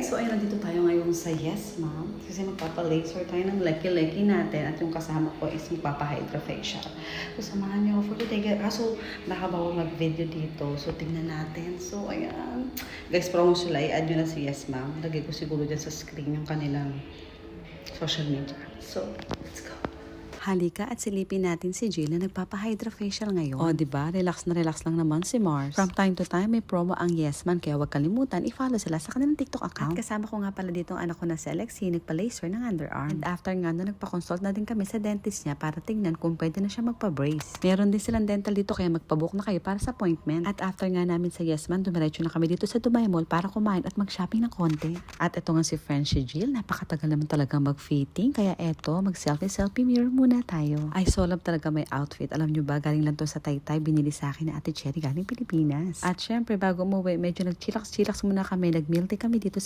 guys, so ayun, nandito tayo ngayon sa Yes Ma'am. Kasi magpapa-laser tayo ng leki-leki natin at yung kasama ko is magpapa-hydrofacial. So samahan niyo for today. Kaso baka bawal mag-video dito. So tingnan natin. So ayan. Guys, promotion lang. I-add nyo na si Yes Ma'am. Lagay ko siguro dyan sa screen yung kanilang social media. So, let's go. Halika at silipin natin si Jill na nagpapa-hydrofacial ngayon. O, diba? Relax na relax lang naman si Mars. From time to time, may promo ang Yes Man, kaya huwag kalimutan, i-follow sila sa kanilang TikTok account. At kasama ko nga pala dito ang anak ko na si Alexi, nagpa-laser ng underarm. And after nga na nagpa-consult na din kami sa dentist niya para tingnan kung pwede na siya magpa-brace. Meron din silang dental dito, kaya magpa-book na kayo para sa appointment. At after nga namin sa Yes Man, dumiretso na kami dito sa Dubai Mall para kumain at mag-shopping ng konti. At ito nga si Frenchie Jill, napakatagal naman talaga mag-fitting, kaya eto, mag-selfie mirror muna tayo. Ay, so love talaga may outfit. Alam nyo ba, galing lang to sa Taytay, binili sa akin na Ate Cherry galing Pilipinas. At syempre, bago umuwi, medyo nag-chillax muna kami, nag-milk tea kami dito